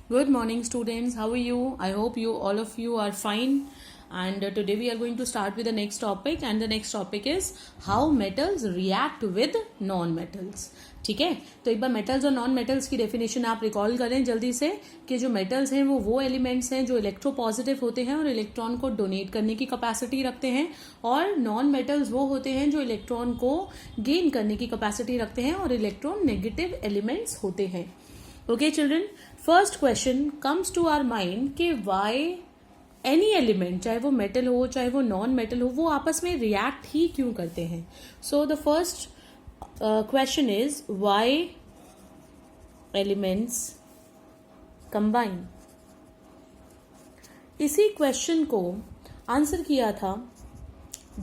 Good morning, students. How are you? I hope all of you are fine. And today we are going to start with the next topic, and the next topic is how metals react with non-metals. ठीक है, तो एक बार metals और non metals की definition आप recall करें जल्दी से कि जो मेटल्स हैं वो एलिमेंट्स हैं जो इलेक्ट्रोपॉजिटिव होते हैं और इलेक्ट्रॉन को डोनेट करने की कैपेसिटी रखते हैं, और नॉन मेटल्स वो होते हैं जो इलेक्ट्रॉन को गेन करने की कैपेसिटी रखते हैं और इलेक्ट्रॉन नेगेटिव एलिमेंट्स होते हैं. Okay children, first question comes to our mind कि why any element, चाहे वो metal हो चाहे वो non metal हो, वो आपस में react ही क्यों करते हैं. So the first question is why elements combine. इसी क्वेश्चन को आंसर किया था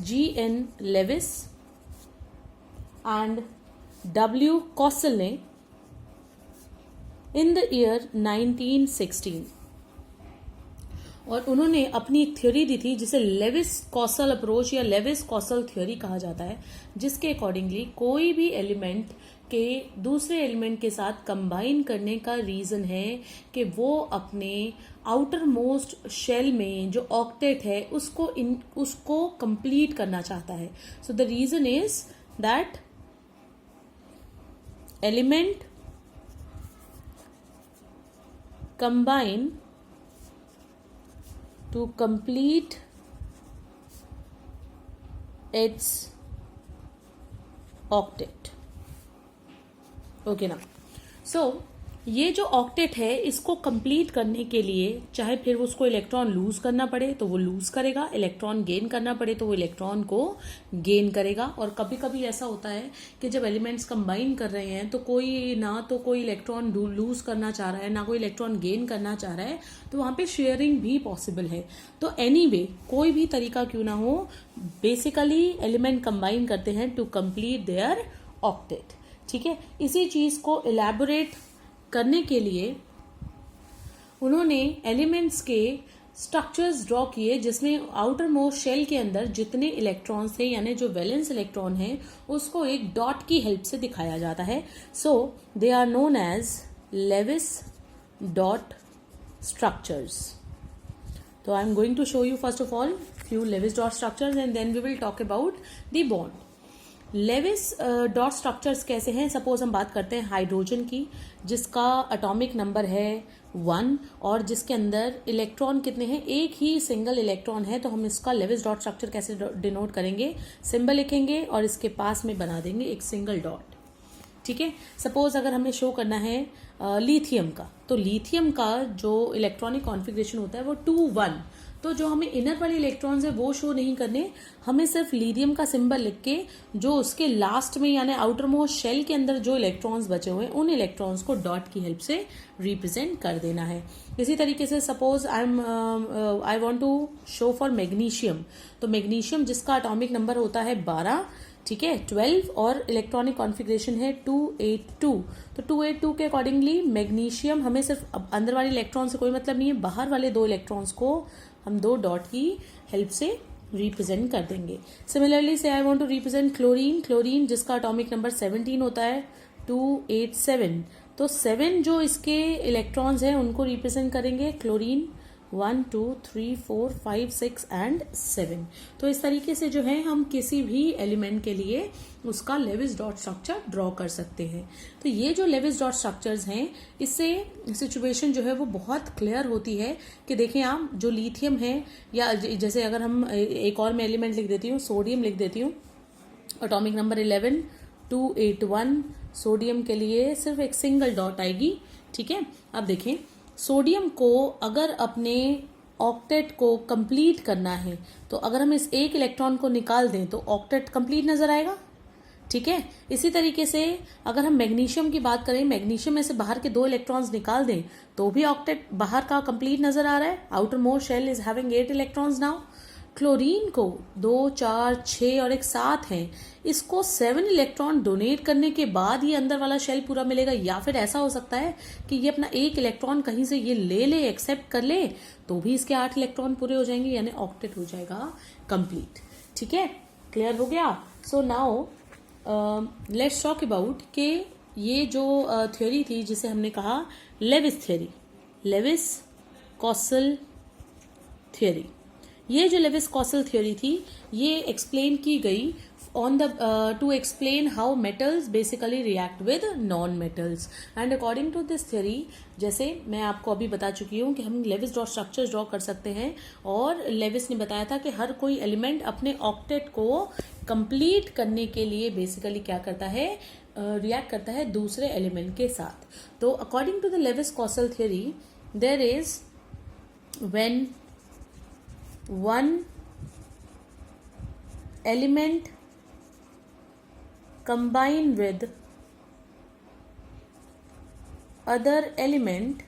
G.N. Levi's and W. Causal ने इन द ईयर 1916, और उन्होंने अपनी एक थ्योरी दी थी जिसे लेविस कॉसल अप्रोच या लेविस कॉसल थ्योरी कहा जाता है, जिसके अकॉर्डिंगली कोई भी एलिमेंट के दूसरे एलिमेंट के साथ कंबाइन करने का रीजन है कि वो अपने आउटर मोस्ट शेल में जो ऑक्टेट है उसको कंप्लीट करना चाहता है. So the reason is that element combine to complete its octet. Okay now, so ये जो ऑक्टेट है इसको कंप्लीट करने के लिए चाहे फिर उसको इलेक्ट्रॉन लूज करना पड़े तो वो लूज करेगा, इलेक्ट्रॉन गेन करना पड़े तो वो इलेक्ट्रॉन को गेन करेगा. और कभी कभी ऐसा होता है कि जब एलिमेंट्स कंबाइन कर रहे हैं तो कोई इलेक्ट्रॉन लूज करना चाह रहा है ना कोई इलेक्ट्रॉन गेन करना चाह रहा है, तो वहां पे शेयरिंग भी पॉसिबल है. तो एनीवे कोई भी तरीका क्यों ना हो, बेसिकली एलिमेंट कंबाइन करते हैं टू कंप्लीट देयर ऑक्टेट. ठीक है, इसी चीज को इलैबोरेट करने के लिए उन्होंने एलिमेंट्स के स्ट्रक्चर्स ड्रॉ किए जिसमें आउटर मोस्ट शेल के अंदर जितने इलेक्ट्रॉन्स थे यानी जो वैलेंस इलेक्ट्रॉन है उसको एक डॉट की हेल्प से दिखाया जाता है. So they are known as Lewis dot structures. तो I am going to show you first of all few Lewis dot structures and then we will talk about the bond. Lewis dot structures कैसे हैं. Suppose हम बात करते हैं hydrogen की जिसका atomic number है 1 और जिसके अंदर इलेक्ट्रॉन कितने हैं, एक ही सिंगल इलेक्ट्रॉन है. तो हम इसका लेविस डॉट स्ट्रक्चर कैसे डिनोट करेंगे, सिंबल लिखेंगे और इसके पास में बना देंगे एक सिंगल डॉट. ठीक है, सपोज अगर हमें शो करना है लिथियम का, तो लिथियम का जो इलेक्ट्रॉनिक कॉन्फ़िगरेशन होता है वो 2-1. तो जो हमें इनर वाले इलेक्ट्रॉन्स है वो शो नहीं करने, हमें सिर्फ लिथियम का सिंबल लिख के जो उसके लास्ट में यानी आउटर मोस्ट शेल के अंदर जो इलेक्ट्रॉन्स बचे हुए हैं उन इलेक्ट्रॉन्स को डॉट की हेल्प से रिप्रेजेंट कर देना है. इसी तरीके से suppose I want to show for magnesium. तो मैग्नीशियम जिसका एटॉमिक नंबर होता है 12, ठीक है, 12 और इलेक्ट्रॉनिक कॉन्फ़िगरेशन है 282. तो 282 के अकॉर्डिंगली मैग्नीशियम हमें सिर्फ अंदर वाले इलेक्ट्रॉन से कोई मतलब नहीं है, बाहर वाले दो इलेक्ट्रॉन्स को हम दो डॉट की हेल्प से रिप्रेजेंट कर देंगे. सिमिलरली से I want to represent chlorine जिसका एटॉमिक नंबर 17 होता है 287. तो 7 जो इसके इलेक्ट्रॉन्स हैं उनको रिप्रेजेंट करेंगे क्लोरीन 1 2 3 4 5 6 एंड 7. तो इस तरीके से जो है हम किसी भी एलिमेंट के लिए उसका लेविस डॉट स्ट्रक्चर ड्रॉ कर सकते हैं. तो ये जो लेविस डॉट स्ट्रक्चर्स हैं इससे सिचुएशन जो है वो बहुत क्लियर होती है कि देखें आप जो लिथियम है, या जैसे अगर हम एक और मैं एलिमेंट लिख देती हूँ, सोडियम लिख देती हूँ, एटॉमिक नंबर 11 281. सोडियम के लिए सिर्फ एक सिंगल डॉट आएगी. ठीक है, अब देखें सोडियम को अगर अपने ऑक्टेट को कंप्लीट करना है तो अगर हम इस एक इलेक्ट्रॉन को निकाल दें तो ऑक्टेट कंप्लीट नजर आएगा. ठीक है, इसी तरीके से अगर हम मैग्नीशियम की बात करें, मैग्नीशियम में से बाहर के 2 इलेक्ट्रॉन्स निकाल दें तो भी ऑक्टेट बाहर का कंप्लीट नजर आ रहा है. Outer most shell is having 8 electrons now. Chlorine को 2 4 6 और एक 7 है, इसको 7 इलेक्ट्रॉन डोनेट करने के बाद ये अंदर वाला शेल पूरा मिलेगा, या फिर ऐसा हो सकता है कि ये अपना एक इलेक्ट्रॉन कहीं से ये ले एक्सेप्ट कर ले तो भी इसके 8 इलेक्ट्रॉन पूरे हो जाएंगे यानी ऑक्टेट हो जाएगा कंप्लीट. ठीक है, क्लियर हो गया. So now let's talk about कि ये जो थ्योरी थी जिसे हमने कहा Lewis theory, Lewis Kossel theory. ये जो लेविस कॉसल थ्योरी थी ये एक्सप्लेन की गई on the to explain how metals basically react with non metals and according to this theory, जैसे मैं आपको अभी बता चुकी हूँ कि हम लेविस डॉट स्ट्रक्चर ड्रॉ कर सकते हैं और लेविस ने बताया था कि हर कोई एलिमेंट अपने ऑक्टेट को कंप्लीट करने के लिए बेसिकली क्या करता है, रिएक्ट करता है दूसरे एलिमेंट के साथ। तो according to the Lewis Kossel theory there is when one element combine with other element,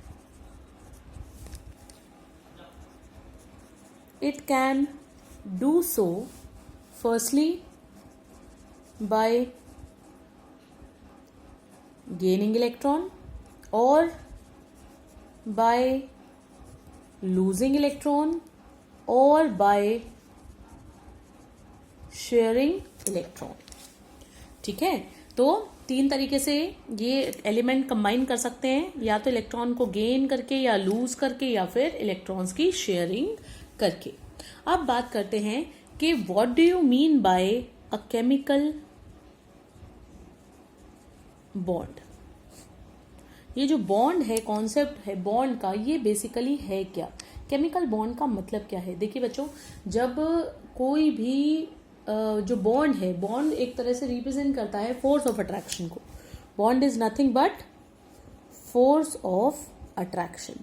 it can do so firstly by gaining electron or by losing electron or by sharing electron। ठीक है, तो तीन तरीके से ये element combine कर सकते हैं, या तो इलेक्ट्रॉन को गेन करके या लूज करके या फिर इलेक्ट्रॉन्स की शेयरिंग करके। अब बात करते हैं कि what do you mean by a chemical bond. ये जो बॉन्ड है, कॉन्सेप्ट है बॉन्ड का, ये बेसिकली है क्या, केमिकल बॉन्ड का मतलब क्या है। देखिए बच्चों, जब कोई भी जो बॉन्ड है, बॉन्ड एक तरह से रिप्रेजेंट करता है फोर्स ऑफ अट्रैक्शन को। Bond is nothing but force of attraction,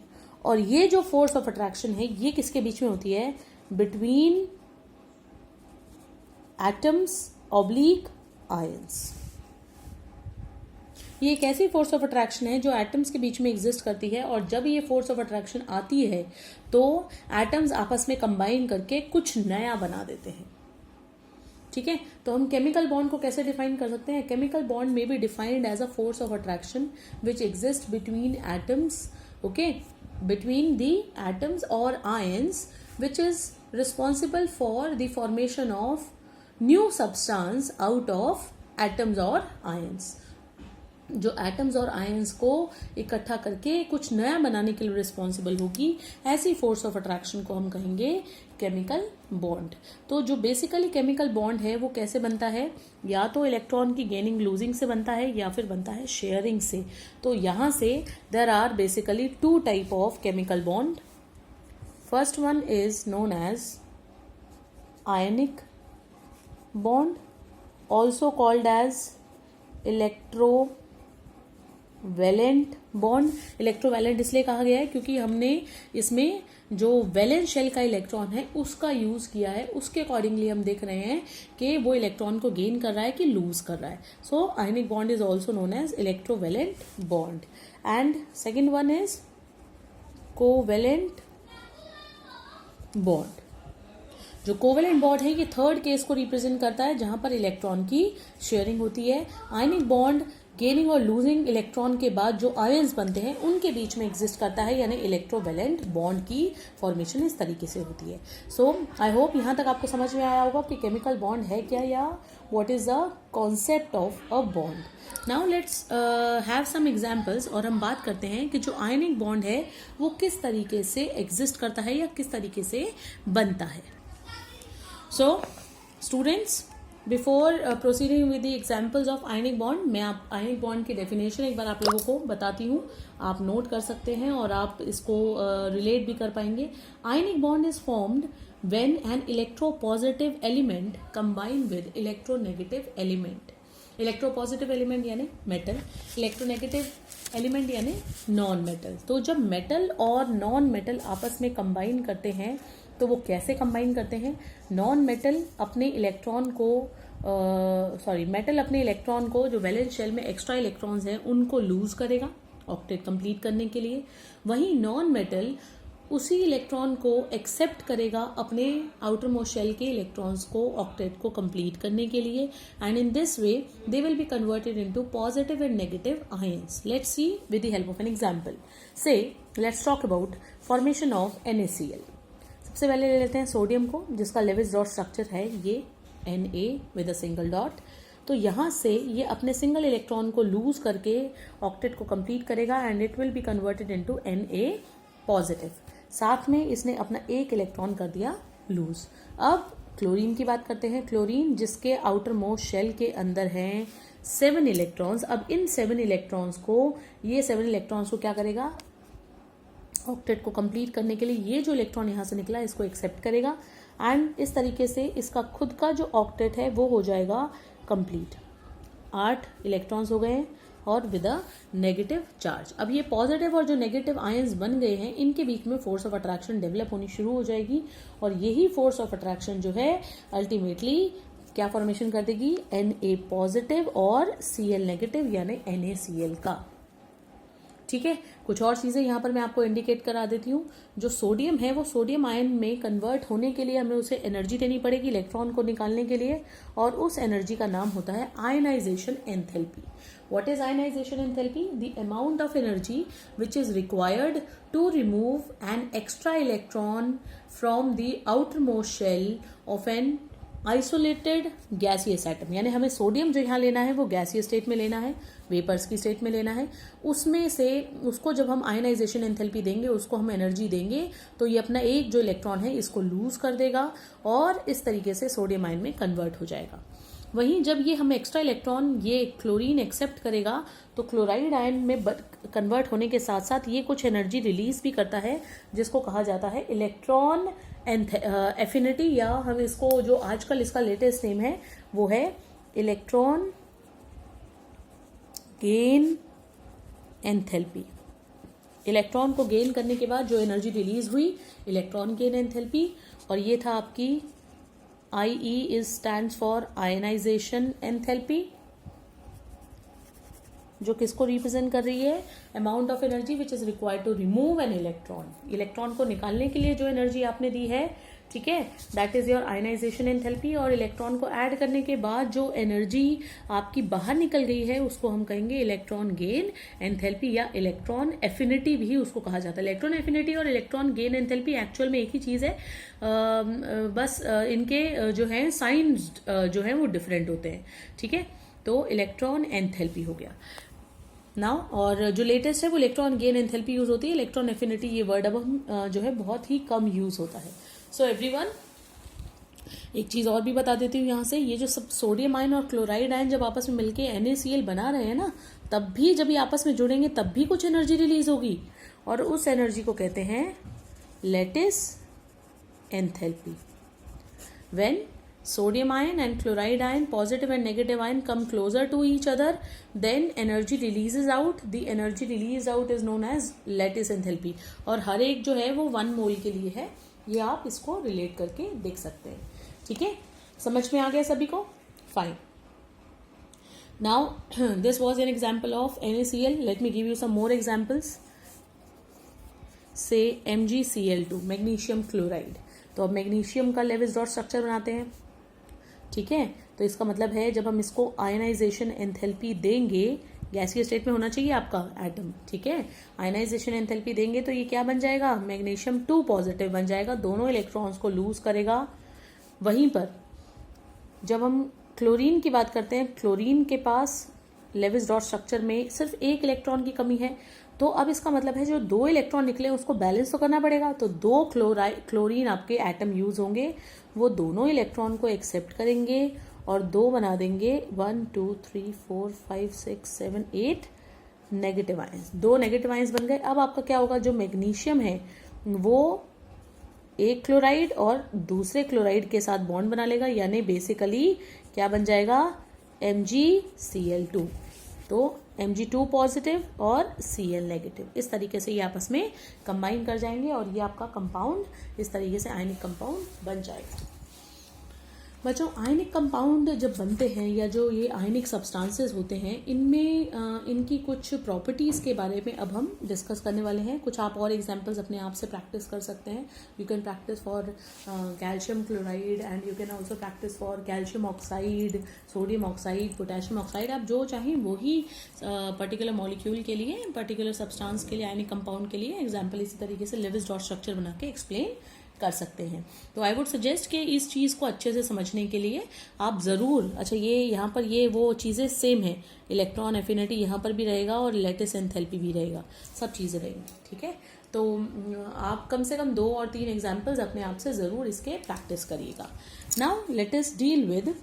और ये जो फोर्स ऑफ अट्रैक्शन है ये किसके बीच में होती है, बिटवीन एटम्स ऑब्लिक आयंस। ये एक ऐसी फोर्स ऑफ अट्रैक्शन है जो एटम्स के बीच में एग्जिस्ट करती है, और जब ये फोर्स ऑफ अट्रैक्शन आती है तो एटम्स आपस में कंबाइन करके कुछ नया बना देते हैं। ठीक है, तो हम केमिकल बॉन्ड को कैसे डिफाइन कर सकते हैं। Chemical bond may be defined as a force of attraction which exist between atoms, okay, between the atoms और ions, which is responsible for the formation of new substance out of atoms और ions. जो atoms और ions को इकट्ठा करके कुछ नया बनाने के लिए रिस्पॉन्सिबल होगी, ऐसी फोर्स ऑफ अट्रैक्शन को हम कहेंगे केमिकल बॉन्ड। तो जो बेसिकली केमिकल बॉन्ड है वो कैसे बनता है, या तो इलेक्ट्रॉन की गेनिंग लूजिंग से बनता है या फिर बनता है शेयरिंग से। तो यहां से there are basically two type of chemical bond. First one is known as ionic bond, also called as electrovalent bond. Electrovalent इसलिए कहा गया है क्योंकि हमने इसमें जो वैलेंस शेल का इलेक्ट्रॉन है उसका यूज किया है, उसके अकॉर्डिंगली हम देख रहे हैं कि वो इलेक्ट्रॉन को गेन कर रहा है कि लूज कर रहा है। So ionic bond is also known as electrovalent bond. And second one is covalent bond. जो कोवैलेंट बॉन्ड है ये थर्ड केस को रिप्रेजेंट करता है जहां पर इलेक्ट्रॉन की शेयरिंग होती है। आयनिक बॉन्ड गेनिंग और लूजिंग इलेक्ट्रॉन के बाद जो आयंस बनते हैं उनके बीच में एग्जिस्ट करता है, यानी इलेक्ट्रोवैलेंट बॉन्ड की फॉर्मेशन इस तरीके से होती है। सो आई होप यहाँ तक आपको समझ में आया होगा कि केमिकल बॉन्ड है क्या, या what is the concept of a bond. Now let's have some examples, और हम बात करते हैं कि जो आयनिक बॉन्ड है वो किस तरीके से एग्जिस्ट करता है या किस तरीके से बनता है। So students, before proceeding with the examples of ionic bond, मैं आप ionic bond की definition एक बार आप लोगों को बताती हूँ, आप नोट कर सकते हैं और आप इसको relate भी कर पाएंगे। Ionic bond is formed when an electropositive element combine with electronegative element. Electropositive element यानी मेटल, इलेक्ट्रोनेगेटिव एलिमेंट यानी नॉन मेटल। तो जब मेटल और नॉन मेटल आपस में कंबाइन करते हैं तो वो कैसे कंबाइन करते हैं। नॉन मेटल अपने इलेक्ट्रॉन को मेटल अपने इलेक्ट्रॉन को, जो वैलेंस शेल में एक्स्ट्रा इलेक्ट्रॉन्स हैं उनको लूज करेगा ऑक्टेट कंप्लीट करने के लिए। वहीं नॉन मेटल उसी इलेक्ट्रॉन को एक्सेप्ट करेगा अपने आउटर मोस्ट शेल के इलेक्ट्रॉन्स को ऑक्टेट को कंप्लीट करने के लिए, and in this way they will be converted into positive and negative ions. Let's see with the help of an example. Say let's talk about formation of NaCl। सबसे पहले ले लेते हैं सोडियम को, जिसका लेविस डॉट स्ट्रक्चर है ये Na with a single dot. तो यहाँ से ये अपने सिंगल इलेक्ट्रॉन को लूज करके ऑक्टेट को कंप्लीट करेगा and it will be converted into Na positive, साथ में इसने अपना एक इलेक्ट्रॉन कर दिया लूज। अब क्लोरीन की बात करते हैं। क्लोरीन जिसके आउटर मोस्ट शेल के अंदर हैं 7 इलेक्ट्रॉन्स। अब इन 7 इलेक्ट्रॉन्स को, ये 7 इलेक्ट्रॉन्स को क्या करेगा, ऑक्टेट को कंप्लीट करने के लिए ये जो इलेक्ट्रॉन यहाँ से निकला इसको एक्सेप्ट करेगा एंड इस तरीके से इसका खुद का जो ऑक्टेट है वो हो जाएगा कंप्लीट। 8 इलेक्ट्रॉन्स हो गए हैं और विद अ नेगेटिव चार्ज। अब ये पॉजिटिव और जो नेगेटिव आयंस बन गए हैं इनके बीच में फोर्स ऑफ अट्रैक्शन डेवलप होनी शुरू हो जाएगी और यही फोर्स ऑफ अट्रैक्शन जो है अल्टीमेटली क्या फॉर्मेशन कर देगी, Na पॉजिटिव और Cl नेगेटिव यानी NaCl का। ठीक है, कुछ और चीजें यहाँ पर मैं आपको इंडिकेट करा देती हूँ। जो सोडियम है वो सोडियम आयन में कन्वर्ट होने के लिए हमें उसे एनर्जी देनी पड़ेगी इलेक्ट्रॉन को निकालने के लिए, और उस एनर्जी का नाम होता है ionisation enthalpy. What is ionization enthalpy? The amount of energy which is required to remove an extra electron from the outermost shell of an isolated gaseous atom। यानी हमें सोडियम जो यहाँ लेना है वो गैसियस स्टेट में लेना है, वेपर्स की स्टेट में लेना है। उसमें से उसको जब हम आयनाइजेशन एंथैल्पी देंगे, उसको हम एनर्जी देंगे, तो ये अपना एक जो इलेक्ट्रॉन है इसको लूज कर देगा और इस तरीके से सोडियम आयन में कन्वर्ट हो जाएगा। वहीं जब ये हम एक्स्ट्रा इलेक्ट्रॉन ये क्लोरीन एक्सेप्ट करेगा तो क्लोराइड आयन में कन्वर्ट होने के साथ साथ ये कुछ एनर्जी रिलीज भी करता है जिसको कहा जाता है इलेक्ट्रॉन एफिनिटी, या हम इसको जो आजकल इसका लेटेस्ट नेम है वो है इलेक्ट्रॉन गेन एंथैल्पी। इलेक्ट्रॉन को गेन करने के बाद जो एनर्जी रिलीज हुई इलेक्ट्रॉन गेन एंथैल्पी, और ये था आपकी IE is stands for ionization enthalpy, जो किसको रिप्रेजेंट कर रही है, amount of energy which is required to remove an electron. Electron को निकालने के लिए जो एनर्जी आपने दी है, ठीक है, that is your ionisation enthalpy. और इलेक्ट्रॉन को ऐड करने के बाद जो एनर्जी आपकी बाहर निकल गई है उसको हम कहेंगे इलेक्ट्रॉन गेन एंथैल्पी, या इलेक्ट्रॉन एफिनिटी भी उसको कहा जाता है। इलेक्ट्रॉन एफिनिटी और इलेक्ट्रॉन गेन एंथैल्पी एक्चुअल में एक ही चीज है, बस इनके जो है साइंस जो है वो डिफरेंट होते हैं। ठीक है, तो इलेक्ट्रॉन एंथैल्पी हो गया नाउ। और जो लेटेस्ट है वो इलेक्ट्रॉन गेन एंथैल्पी यूज होती है। इलेक्ट्रॉन एफिनिटी ये वर्ड अब हम जो है बहुत ही कम यूज होता है। सो एवरीवन, एक चीज और भी बता देती हूँ यहाँ से, ये जो सब सोडियम आयन और क्लोराइड आयन जब आपस में मिलके NaCl बना रहे हैं ना, तब भी जब ये आपस में जुड़ेंगे तब भी कुछ एनर्जी रिलीज होगी और उस एनर्जी को कहते हैं lattice enthalpy. When sodium ion and chloride ion, positive and negative ion, come closer to each other, then energy releases out. The energy released out is known as lattice enthalpy। और हर एक जो है वो 1 मोल के लिए है, ये आप इसको रिलेट करके देख सकते हैं। ठीक है, समझ में आ गया सभी को? Fine. Now this was an example of NaCl। Let me give you some more examples. Say MgCl2, magnesium chloride. तो अब मैग्नीशियम का लेविस डॉट स्ट्रक्चर बनाते हैं। ठीक है, तो इसका मतलब है जब हम इसको आयनाइजेशन एंथैल्पी देंगे, गैसीय स्टेट में होना चाहिए आपका एटम। ठीक है, आयनाइजेशन एंथैल्पी देंगे तो ये क्या बन जाएगा, मैग्नीशियम 2 पॉजिटिव बन जाएगा, दोनों इलेक्ट्रॉन्स को लूज करेगा। वहीं पर जब हम क्लोरीन की बात करते हैं, क्लोरीन के पास लेविस डॉट स्ट्रक्चर में सिर्फ एक इलेक्ट्रॉन की कमी है, तो अब इसका मतलब है जो 2 इलेक्ट्रॉन निकले उसको बैलेंस तो करना पड़ेगा। तो 2 क्लोरीन आपके एटम यूज होंगे, वो दोनों इलेक्ट्रॉन को एक्सेप्ट करेंगे और 2 बना देंगे 1 2 3 4 5 6 7 8 नेगेटिव आयंस। 2 नेगेटिव आयंस बन गए। अब आपका क्या होगा, जो मैग्नीशियम है वो एक क्लोराइड और दूसरे क्लोराइड के साथ बॉन्ड बना लेगा, यानी बेसिकली क्या बन जाएगा, MgCl2। तो Mg2 पॉजिटिव और Cl नेगेटिव, इस तरीके से ये आपस में कंबाइन कर जाएंगे और ये आपका कंपाउंड इस तरीके से आयनिक कंपाउंड बन जाएगा। बच्चों, आयनिक कंपाउंड जब बनते हैं या जो ये आयनिक सब्सटेंसेस होते हैं, इनमें इनकी कुछ प्रॉपर्टीज के बारे में अब हम डिस्कस करने वाले हैं। कुछ आप और एग्जांपल्स अपने आप से प्रैक्टिस कर सकते हैं। You can practice for calcium chloride and you can also practice for calcium oxide, sodium oxide, potassium oxide. आप जो चाहें वही पर्टिकुलर मॉलिक्यूल के लिए, पर्टिकुलर सब्सटेंस के लिए, आयनिक कंपाउंड के लिए एग्जाम्पल इसी तरीके से लेविस डॉट स्ट्रक्चर बना के एक्सप्लेन कर सकते हैं। तो आई वुड सजेस्ट कि इस चीज़ को अच्छे से समझने के लिए आप ज़रूर, अच्छा ये यहाँ पर ये वो चीज़ें सेम है, इलेक्ट्रॉन एफिनिटी यहाँ पर भी रहेगा और लैटिस एंथैल्पी भी रहेगा, सब चीज़ें रहेंगी, ठीक है। तो आप कम से कम 2 और 3 एग्जाम्पल्स अपने आप से ज़रूर इसके प्रैक्टिस करिएगा। Now let us deal with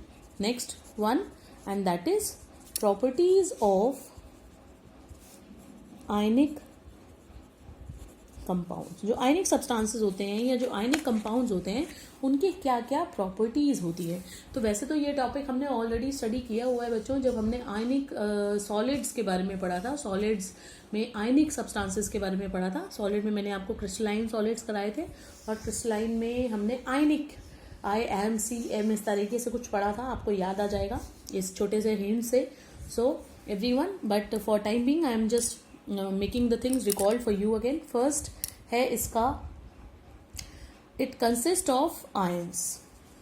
next one, and that is properties of ionic compounds. जो आयनिक सब्सटेंसेस होते हैं या जो आयनिक कंपाउंड्स होते हैं उनकी क्या क्या प्रॉपर्टीज होती है। तो वैसे तो ये टॉपिक हमने ऑलरेडी स्टडी किया हुआ है बच्चों, जब हमने आयनिक सॉलिड्स के बारे में पढ़ा था, सॉलिड्स में आयनिक सब्सटेंसेस के बारे में पढ़ा था। सॉलिड में मैंने आपको क्रिस्टलाइन सॉलिड्स कराए थे और क्रिस्टलाइन में हमने आयनिक IMCM इस तरीके से कुछ पढ़ा था, आपको याद आ जाएगा इस छोटे से हिंट से। So everyone, but for time being I am just making the things recalled for you again. First है इसका, इट कंसिस्ट ऑफ आयंस।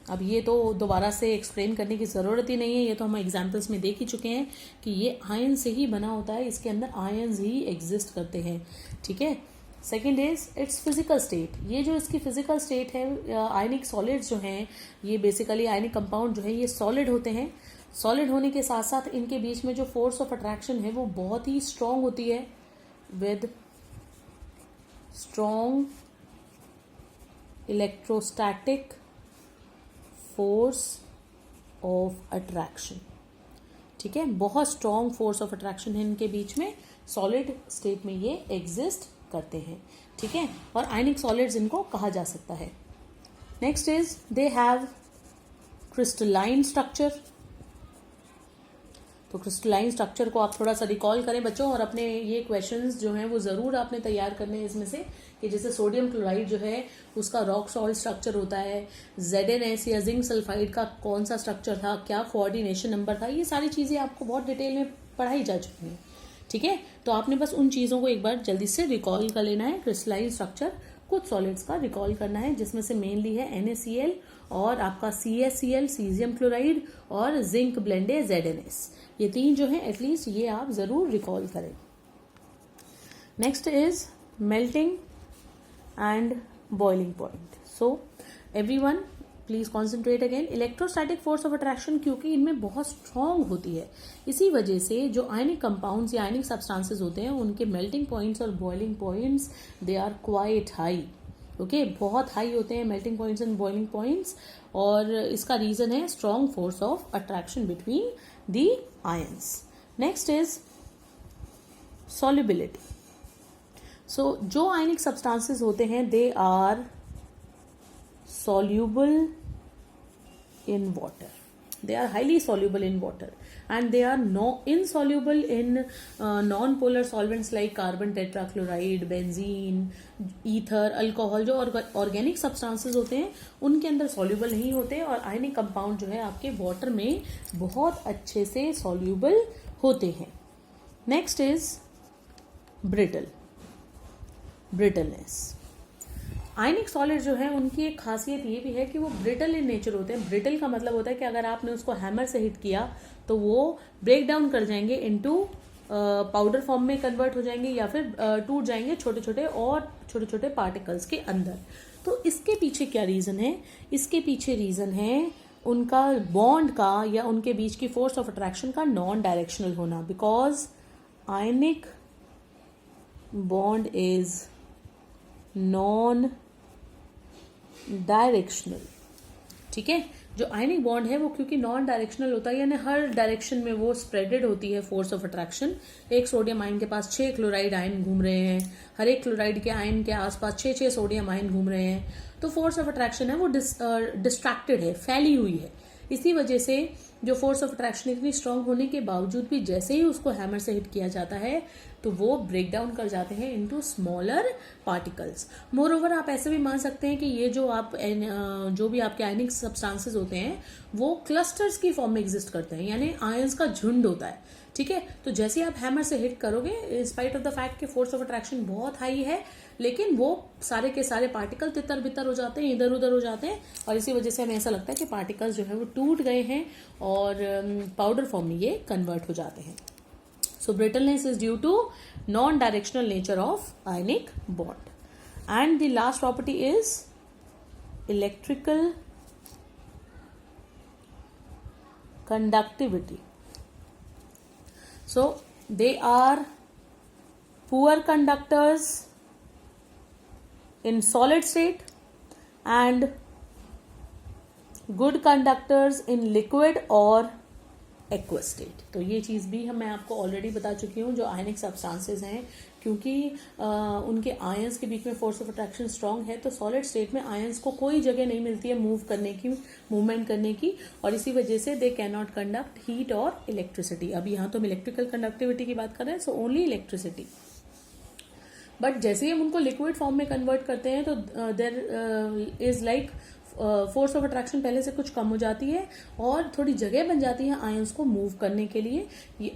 अब ये तो दोबारा से एक्सप्लेन करने की ज़रूरत ही नहीं है, ये तो हम एग्जाम्पल्स में देख ही चुके हैं कि ये आयन से ही बना होता है, इसके अंदर आयंस ही एग्जिस्ट करते हैं, ठीक है। Second is it's physical state. ये जो इसकी फिजिकल स्टेट है, आयनिक सॉलिड्स जो हैं, ये बेसिकली आयनिक कंपाउंड जो है ये सॉलिड होते हैं। सॉलिड होने के साथ साथ इनके बीच में जो फोर्स ऑफ अट्रैक्शन है वो बहुत ही स्ट्रॉन्ग होती है, with strong electrostatic force of attraction, ठीक है। बहुत स्ट्रॉन्ग फोर्स ऑफ अट्रैक्शन है इनके बीच में, सॉलिड स्टेट में ये एग्जिस्ट करते हैं, ठीक है। और आयनिक सॉलिड्स इनको कहा जा सकता है। Next is they have crystalline structure. तो क्रिस्टलाइन स्ट्रक्चर को आप थोड़ा सा रिकॉल करें बच्चों, और अपने ये क्वेश्चंस जो हैं वो ज़रूर आपने तैयार करने हैं इसमें से, कि जैसे सोडियम क्लोराइड जो है उसका रॉक सॉल्ट स्ट्रक्चर होता है, ZnS या जिंक सल्फाइड का कौन सा स्ट्रक्चर था, क्या कोऑर्डिनेशन नंबर था, ये सारी चीज़ें आपको बहुत डिटेल में पढ़ाई जा चुकी हैं, ठीक है। तो आपने बस उन चीज़ों को एक बार जल्दी से रिकॉल कर लेना है। क्रिस्टलाइन स्ट्रक्चर कुछ सॉलिड्स का रिकॉल करना है, जिसमें से मेनली है NaCl और आपका CaCl सीजियम क्लोराइड और जिंक ब्लेंड है ZnS। ये 3 जो है एटलीस्ट ये आप जरूर रिकॉल करें। Next is melting and boiling point. So everyone please concentrate again. Electrostatic force of attraction क्योंकि इनमें बहुत स्ट्रांग होती है, इसी वजह से जो आयनिक कंपाउंड्स या आयनिक सब्सटेंसेस होते हैं उनके मेल्टिंग पॉइंट्स और boiling points they are quite high, okay, बहुत हाई होते हैं melting points and boiling points. और इसका रीजन है strong force of attraction between the ions. Next is solubility. So जो आयनिक सब्सटेंसेस होते हैं they are soluble in water, they are highly soluble in water and they are insoluble in non-polar solvents like carbon tetrachloride, benzene, ether, alcohol। जो organic substances होते हैं उनके अंदर soluble नहीं होते, और आयनिक कंपाउंड जो है आपके वाटर में बहुत अच्छे से soluble होते हैं। Next is brittleness. Ionic solid जो है उनकी एक खासियत ये भी है कि वो ब्रिटल इन नेचर होते हैं। ब्रिटल का मतलब होता है कि अगर आपने उसको हैमर से हिट किया तो वो ब्रेक डाउन कर जाएंगे इनटू पाउडर फॉर्म में कन्वर्ट हो जाएंगे, या फिर टूट जाएंगे छोटे छोटे पार्टिकल्स के अंदर। तो इसके पीछे क्या रीजन है? इसके पीछे रीजन है उनका बॉन्ड का या उनके बीच की फोर्स ऑफ अट्रैक्शन का नॉन डायरेक्शनल होना, because ionic bond is non directional, ठीक है। जो आयनिक बॉन्ड है वो क्योंकि नॉन डायरेक्शनल होता है, यानी हर डायरेक्शन में वो स्प्रेडेड होती है फोर्स ऑफ अट्रैक्शन। एक सोडियम आयन के पास 6 क्लोराइड आयन घूम रहे हैं, हर एक क्लोराइड के आयन के आसपास 6 सोडियम आयन घूम रहे हैं, तो फोर्स ऑफ अट्रैक्शन है वो डिस्ट्रैक्टेड है, फैली हुई है। इसी वजह से जो फोर्स ऑफ अट्रैक्शन इतनी स्ट्रांग होने के बावजूद भी जैसे ही उसको हैमर से हिट किया जाता है तो वो ब्रेक डाउन कर जाते हैं into smaller particles. More over आप ऐसे भी मान सकते हैं कि ये जो भी आपके आयनिक सब्सटेंसेस होते हैं वो क्लस्टर्स की फॉर्म में एग्जिस्ट करते हैं, यानी आयंस का झुंड होता है, ठीक है। तो जैसे आप हैमर से हिट करोगे, in spite of the fact कि फोर्स ऑफ अट्रैक्शन बहुत हाई है, लेकिन वो सारे के सारे पार्टिकल तितर बितर हो जाते हैं, इधर उधर हो जाते हैं, और इसी वजह से हमें ऐसा लगता है कि पार्टिकल्स जो है वो टूट गए हैं और पाउडर फॉर्म में ये कन्वर्ट हो जाते हैं। So brittleness is due to non-directional nature of ionic bond. And the last property is electrical conductivity. So they are poor conductors in solid state and good conductors in liquid or aqueous state. तो ये चीज़ भी मैं आपको already बता चुकी हूँ जो ionic substances हैं, क्योंकि उनके आयंस के बीच में फोर्स ऑफ अट्रैक्शन स्ट्रांग है, तो सॉलिड स्टेट में आयंस को कोई जगह नहीं मिलती है मूवमेंट करने की, और इसी वजह से they can not conduct heat और इलेक्ट्रिसिटी. अभी यहाँ तो हम इलेक्ट्रिकल कंडक्टिविटी की बात कर रहे हैं, सो ओनली इलेक्ट्रिसिटी. बट जैसे ही हम उनको लिक्विड फॉर्म में कन्वर्ट करते हैं तो there is like force of attraction पहले से कुछ कम हो जाती है और थोड़ी जगह बन जाती है आयंस को मूव करने के लिए.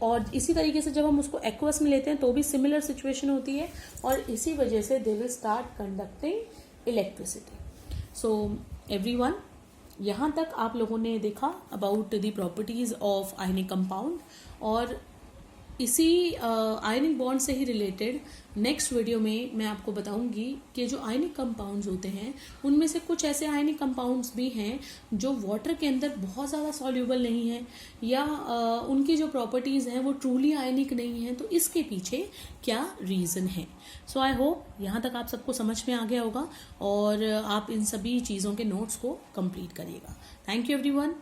और इसी तरीके से जब हम उसको एक्वस में लेते हैं तो भी सिमिलर सिचुएशन होती है, और इसी वजह से they will start conducting electricity. So everyone, यहाँ तक आप लोगों ने देखा about the properties of ionic compound, और इसी आयनिक बॉन्ड से ही रिलेटेड नेक्स्ट वीडियो में मैं आपको बताऊंगी कि जो आयनिक कंपाउंड्स होते हैं उनमें से कुछ ऐसे आयनिक कंपाउंड्स भी हैं जो वाटर के अंदर बहुत ज़्यादा सॉल्यूबल नहीं है, या उनकी जो प्रॉपर्टीज़ हैं वो ट्रूली आयनिक नहीं है. तो इसके पीछे क्या रीज़न है. सो आई होप यहाँ तक आप सबको समझ में आ गया होगा और आप इन सभी चीज़ों के नोट्स को कंप्लीट करिएगा. Thank you everyone.